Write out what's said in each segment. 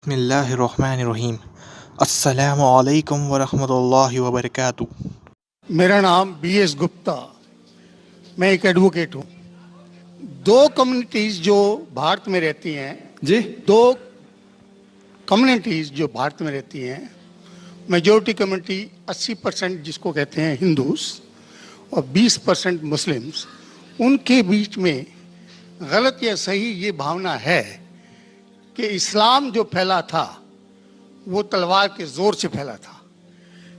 بسم اللہ الرحمن الرحیم۔ السلام علیکم ورحمۃ اللہ وبرکاتہ۔ میرا نام بی ایس گپتا، میں ایک ایڈوکیٹ ہوں۔ دو کمیونٹیز جو بھارت میں رہتی ہیں دو کمیونٹیز جو بھارت میں رہتی ہیں، میجورٹی کمیونٹی 80% جس کو کہتے ہیں ہندوز اور 20% مسلمس، ان کے بیچ میں غلط یا صحیح یہ بھاونا ہے کہ اسلام جو پھیلا تھا وہ تلوار کے زور سے پھیلا تھا۔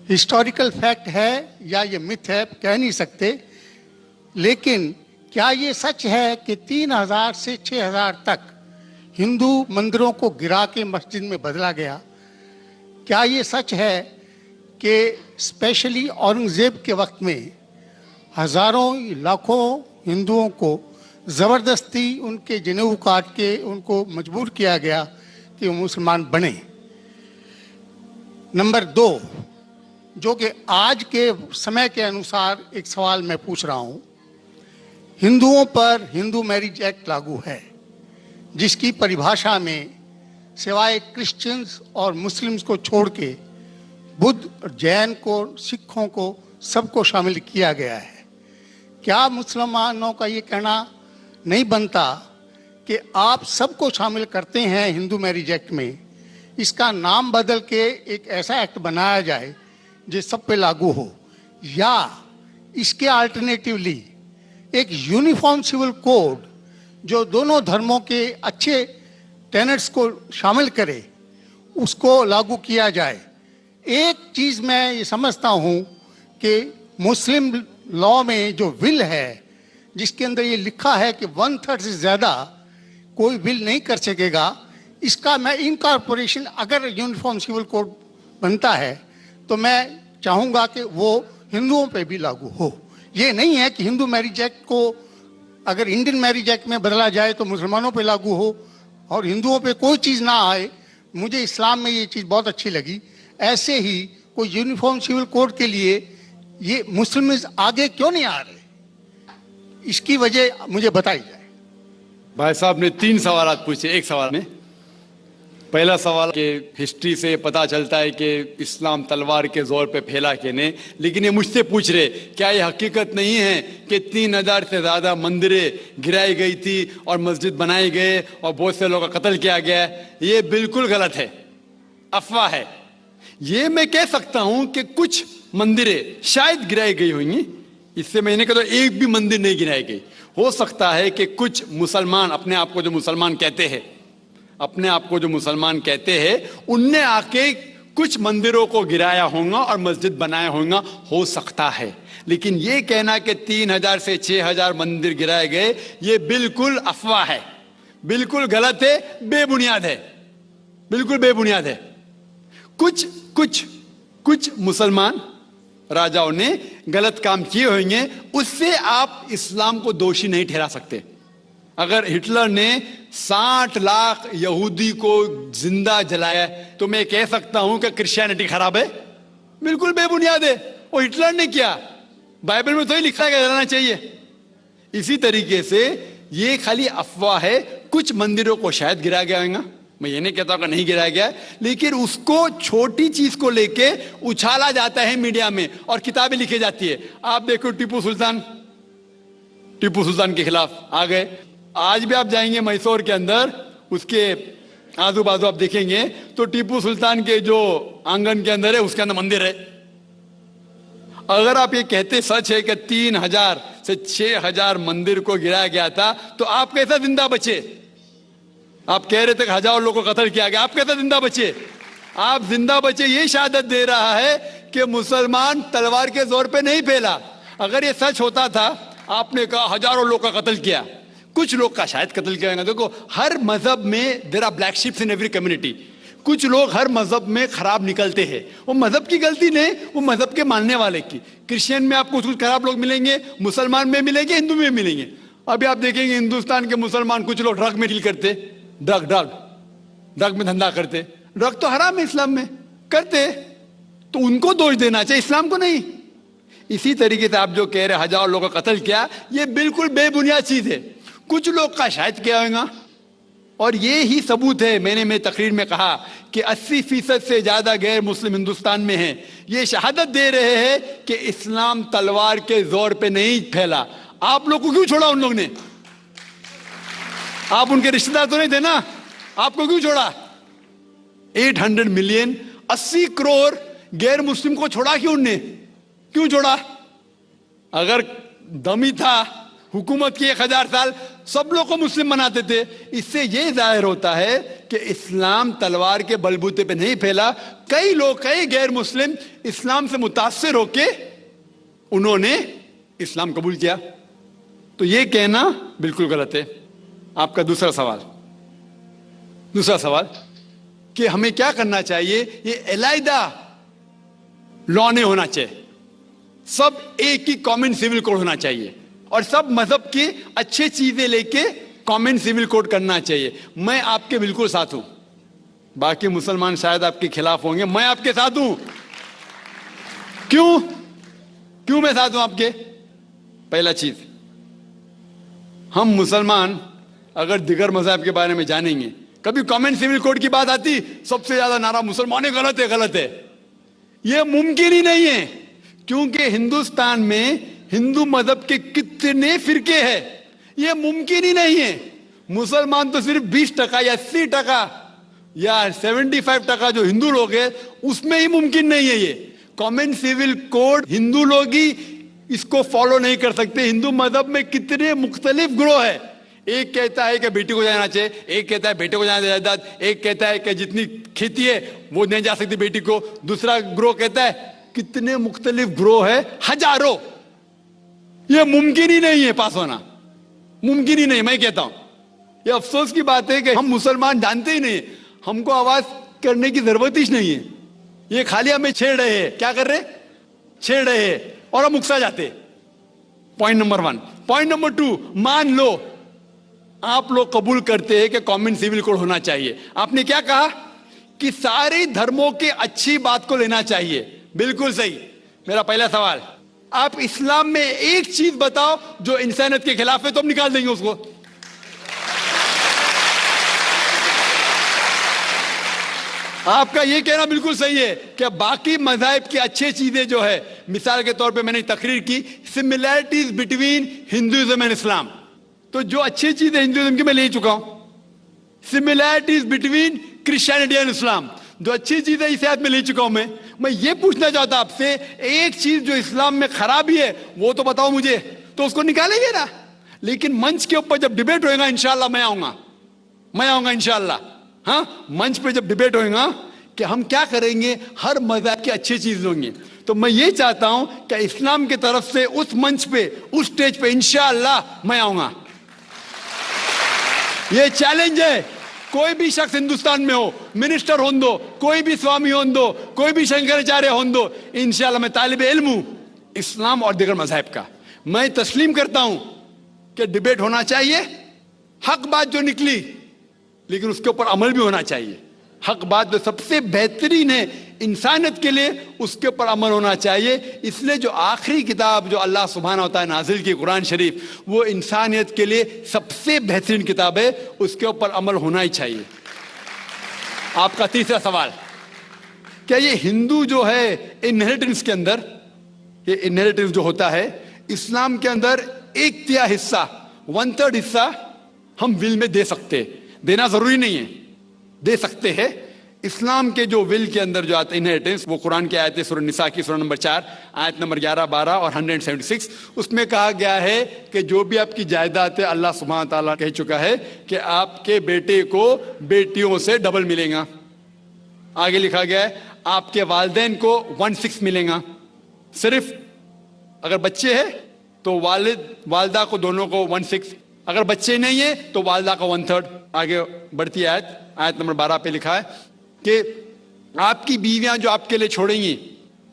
ہسٹوریکل فیکٹ ہے یا یہ متھ ہے کہہ نہیں سکتے، لیکن کیا یہ سچ ہے کہ 3000 سے 6000 تک ہندو مندروں کو گرا کے مسجد میں بدلا گیا؟ کیا یہ سچ ہے کہ اسپیشلی اورنگزیب کے وقت میں ہزاروں لاکھوں ہندوؤں کو زبردستی ان کے جنیو کاٹ کے ان کو مجبور کیا گیا کہ وہ مسلمان بنے؟ نمبر 2، جو کہ آج کے سمے کے انوسار ایک سوال میں پوچھ رہا ہوں، ہندوؤں پر ہندو میرج ایکٹ لاگو ہے، جس کی پریبھاشا میں سوائے کرسچنز اور مسلمز کو چھوڑ کے بدھ اور جین کو، سکھوں کو، سب کو شامل کیا گیا ہے۔ کیا مسلمانوں کا یہ کہنا نہیں بنتا کہ آپ سب کو شامل کرتے ہیں ہندو میرج ایکٹ میں، اس کا نام بدل کے ایک ایسا ایکٹ بنایا جائے جو سب پہ لاگو ہو، یا اس کے الٹرنیٹیولی ایک یونیفارم سول کوڈ جو دونوں دھرموں کے اچھے ٹینٹس کو شامل کرے، اس کو لاگو کیا جائے؟ ایک چیز میں یہ سمجھتا ہوں کہ مسلم لاء میں جو ول ہے، جس کے اندر یہ لکھا ہے کہ 1/3 سے زیادہ کوئی ول نہیں کر سکے گا، اس کا میں انکارپوریشن اگر یونیفارم سول کوڈ بنتا ہے تو میں چاہوں گا کہ وہ ہندوؤں پہ بھی لاگو ہو۔ یہ نہیں ہے کہ ہندو میرج ایکٹ کو اگر انڈین میرج ایکٹ میں بدلا جائے تو مسلمانوں پہ لاگو ہو اور ہندوؤں پہ کوئی چیز نہ آئے۔ مجھے اسلام میں یہ چیز بہت اچھی لگی۔ ایسے ہی کوئی یونیفارم سول کوڈ کے لیے یہ مسلمز آگے کیوں نہیں آ رہے؟ اس کی وجہ مجھے بتائی جائے۔ بھائی صاحب نے 3 سوالات پوچھے ایک سوال میں۔ پہلا سوال کہ ہسٹری سے پتا چلتا ہے کہ اسلام تلوار کے زور پہ پھیلا کہ نہیں، لیکن یہ مجھ سے پوچھ رہے کیا یہ حقیقت نہیں ہے کہ 3000 سے زیادہ مندریں گرائی گئی تھی اور مسجد بنائے گئے اور بہت سے لوگوں کا قتل کیا گیا ہے؟ یہ بالکل غلط ہے، افواہ ہے۔ یہ میں کہہ سکتا ہوں کہ کچھ مندریں شاید گرائی گئی ہوئیں گی، اس سے میں نے کہا تو ایک بھی مندر نہیں گرائی گئی۔ ہو سکتا ہے کہ کچھ مسلمان اپنے آپ کو جو مسلمان کہتے ہیں، ان نے آ کے کچھ مندروں کو گرایا ہوگا اور مسجد بنایا ہوگا، ہو سکتا ہے۔ لیکن یہ کہنا کہ 3000 سے 6000 مندر گرائے گئے، یہ بالکل افواہ ہے، بالکل غلط ہے، بے بنیاد ہے، بالکل بے بنیاد ہے۔ کچھ مسلمان راجاؤں نے غلط کام کیے ہوئیں گے، اس سے آپ اسلام کو دوشی نہیں ٹھہرا سکتے۔ اگر ہٹلر نے 60 لاکھ یہودی کو زندہ جلایا تو میں کہہ سکتا ہوں کہ کرسچینٹی خراب ہے؟ بالکل بے بنیاد ہے، وہ ہٹلر نے کیا، بائبل میں تو ہی لکھا ہے کہ جلانا چاہیے۔ اسی طریقے سے یہ خالی افواہ ہے۔ کچھ مندروں کو شاید گرایا گیا ہوگا، میں یہ نہیں کہتا کہ نہیں گرایا گیا، لیکن اس کو چھوٹی چیز کو لے کے اچھالا جاتا ہے میڈیا میں اور کتابیں لکھی جاتی ہے۔ آپ دیکھو ٹیپو سلطان کے خلاف آ گئے۔ آج بھی آپ جائیں گے میسور کے اندر، اس کے آزو بازو آپ دیکھیں گے تو ٹیپو سلطان کے جو آنگن کے اندر ہے اس کے اندر مندر ہے۔ اگر آپ یہ کہتے سچ ہے کہ 3000 سے 6000 مندر کو گرایا گیا تھا تو آپ کیسا زندہ بچے؟ آپ کہہ رہے تھے کہ ہزاروں لوگوں کو قتل کیا گیا، آپ کیسے زندہ بچے؟ آپ زندہ بچے یہ شہادت دے رہا ہے کہ مسلمان تلوار کے زور پہ نہیں پھیلا۔ اگر یہ سچ ہوتا تھا، آپ نے کہا ہزاروں لوگ کا قتل کیا، کچھ لوگ کا شاید قتل کیا گیا۔ دیکھو ہر مذہب میں there are black sheeps in every community. کچھ لوگ ہر مذہب میں خراب نکلتے ہیں، وہ مذہب کی غلطی نہیں، وہ مذہب کے ماننے والے کی۔ کرسچین میں آپ کو کچھ خراب لوگ ملیں گے، مسلمان میں ملیں گے، ہندو میں ملیں گے۔ ابھی آپ دیکھیں گے ہندوستان کے مسلمان کچھ لوگ ڈرگ میں ڈیل کرتے، ڈرگ میں دھندا کرتے۔ ڈرگ تو حرام ہے اسلام میں، کرتے تو ان کو دوش دینا چاہیے، اسلام کو نہیں۔ اسی طریقے سے آپ جو کہہ رہے ہزاروں لوگوں کا قتل کیا، یہ بالکل بے بنیاد چیز ہے۔ کچھ لوگ کا شاید کیا ہوگا، اور یہ ہی ثبوت ہے. میں نے تقریر میں کہا کہ 80% سے زیادہ غیر مسلم ہندوستان میں ہیں. یہ شہادت دے رہے ہیں کہ اسلام تلوار کے زور پہ نہیں پھیلا. آپ لوگ کو کیوں چھوڑا ان لوگ نے؟ آپ ان کے رشتہ دار تو نہیں تھے نا؟ آپ کو کیوں چھوڑا؟ 800 ملین 80 کروڑ غیر مسلم کو چھوڑا کیوں؟ انہوں نے کیوں چھوڑا؟ اگر دمی تھا حکومت کی 1000 سال سب لوگ کو مسلم بناتے تھے. اس سے یہ ظاہر ہوتا ہے کہ اسلام تلوار کے بلبوتے پہ نہیں پھیلا. کئی لوگ، کئی غیر مسلم اسلام سے متاثر ہو کے انہوں نے اسلام قبول کیا. تو یہ کہنا بالکل غلط ہے. آپ کا دوسرا سوال کہ ہمیں کیا کرنا چاہیے؟ یہ علیحدہ لا نہیں ہونا چاہیے. سب ایک ہی کامن سول کوڈ ہونا چاہیے اور سب مذہب کی اچھی چیزیں لے کے کامن سول کوڈ کرنا چاہیے. میں آپ کے بالکل ساتھ ہوں. باقی مسلمان شاید آپ کے خلاف ہوں گے، میں آپ کے ساتھ ہوں. کیوں میں ساتھ ہوں آپ کے؟ پہلا چیز، ہم مسلمان اگر دیگر مذہب کے بارے میں جانیں گے، کبھی کامن سول کوڈ کی بات آتی سب سے زیادہ نعرہ مسلمان غلط ہے. یہ ممکن ہی نہیں ہے، کیونکہ ہندوستان میں ہندو مذہب کے کتنے فرقے ہیں. یہ ممکن ہی نہیں ہے. مسلمان تو صرف 20% یا 80% یا 75% جو ہندو لوگ ہیں اس میں ہی ممکن نہیں ہے. یہ کامن سول کوڈ ہندو لوگ ہی اس کو فالو نہیں کر سکتے. ہندو مذہب میں کتنے مختلف گروہ ہیں. ایک کہتا ہے کہ بیٹی کو جانا چاہیے، ایک کہتا ہے بیٹے کو جانا جائیداد، ایک کہتا ہے کہ جتنی کھیتی ہے وہ نہیں جا سکتی بیٹی کو، دوسرا گروہ کہتا ہے. کتنے مختلف گروہ ہیں، ہزاروں. یہ ممکن ہی نہیں ہے پاس ہونا، ممکن ہی نہیں. میں کہتا ہوں یہ افسوس کی بات ہے کہ ہم مسلمان جانتے ہی نہیں. ہم کو آواز کرنے کی ضرورت ہی نہیں ہے. یہ خالی ہمیں چھیڑ رہے ہیں. کیا کر رہے؟ چھیڑ رہے ہیں اور ہم اکسا جاتے. Point number 1. پوائنٹ نمبر 2، مان لو آپ لوگ قبول کرتے ہیں کہ کامن سول کوڈ ہونا چاہیے. آپ نے کیا کہا کہ سارے دھرموں کے اچھی بات کو لینا چاہیے. بالکل صحیح. میرا پہلا سوال، آپ اسلام میں ایک چیز بتاؤ جو انسانیت کے خلاف ہے تو ہم نکال دیں گے اس کو. آپ کا یہ کہنا بالکل صحیح ہے کہ باقی مذاہب کی اچھی چیزیں جو ہے، مثال کے طور پہ میں نے تقریر کی سملیرٹیز بٹوین ہندوازم اینڈ اسلام، تو جو اچھی چیزیں ہندوازم کی میں لے چکا ہوں. سملیرٹیز بٹوین کرسچینٹی اینڈ اسلام، جو اچھی چیزیں اس آیت میں لے چکا ہوں. میں یہ پوچھنا چاہتا آپ سے، ایک چیز جو اسلام میں خرابی ہے وہ تو بتاؤ مجھے، تو اس کو نکالیں گے نا. لیکن منچ کے اوپر جب ڈیبیٹ ہوئے گا انشاءاللہ میں آؤں گا انشاءاللہ. ہاں، منچ پہ جب ڈیبیٹ ہوئے گا کہ ہم کیا کریں گے، ہر مذہب کی اچھی چیز ہوں گی. تو میں یہ چاہتا ہوں کہ اسلام کی طرف سے اس منچ پہ، اس سٹیج پہ انشاءاللہ میں آؤں گا. یہ چیلنج ہے. کوئی بھی شخص ہندوستان میں ہو، منسٹر ہون دو، کوئی بھی سوامی ہون دو، کوئی بھی شنکراچاریہ ہون دو، انشاءاللہ میں طالب علم ہوں اسلام اور دیگر مذاہب کا. میں تسلیم کرتا ہوں کہ ڈیبیٹ ہونا چاہیے، حق بات جو نکلی، لیکن اس کے اوپر عمل بھی ہونا چاہیے. حق بات جو سب سے بہترین ہے انسانیت کے لیے، اس کے اوپر عمل ہونا چاہیے. اس لیے جو آخری کتاب جو اللہ سبحانہ و تعالیٰ نازل کی، قرآن شریف، وہ انسانیت کے لیے سب سے بہترین کتاب ہے. اس کے اوپر عمل ہونا ہی چاہیے. آپ کا تیسرا سوال، کیا یہ ہندو جو ہے انہیریٹنس کے اندر، یہ انہیریٹنس جو ہوتا ہے اسلام کے اندر 1/3 حصہ، 1/3 حصہ ہم ول میں دے سکتے. دینا ضروری نہیں ہے، دے سکتے ہیں. اسلام کے جو ول کے اندر جو آتا ہے انہیریٹنس، وہ قرآن کی آیت ہے سورہ نساء کی سورہ نمبر 4 آیت نمبر 11، 12 اور 176. اس میں کہا گیا ہے کہ جو بھی آپ کی جائیداد ہے، اللہ سبحانہ تعالیٰ کہہ چکا ہے کہ آپ کے بیٹے کو بیٹیوں سے ڈبل ملے گا. آگے لکھا گیا ہے آپ کے والدین کو 1/6 ملے گا. صرف اگر بچے ہیں تو والد والدہ کو دونوں کو 1/6، اگر بچے نہیں ہیں تو والدہ کا 1/3. آگے بڑھتی آیت نمبر 12 پہ لکھا ہے کہ آپ کی بیویاں جو آپ کے لیے چھوڑیں گی،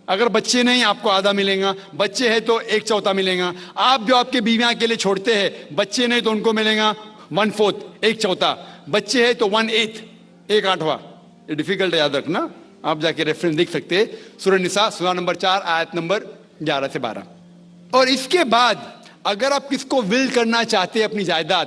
اگر بچے نہیں آپ کو آدھا ملے گا، بچے ہیں تو 1/4 ملے گا. آپ جو آپ کے بیویاں کے لیے چھوڑتے ہیں، بچے نہیں تو ان کو ملے گا 1/4، 1/4. بچے ہیں تو 1/8، 1/8. یہ ڈیفیکلٹ ہے یاد رکھنا، آپ جا کے ریفرنس دیکھ سکتے ہیں سورہ نساء سورہ نمبر 4 آیت نمبر 11 سے 12. اور اس کے بعد اگر آپ کس کو ول کرنا چاہتے ہیں اپنی جائیداد،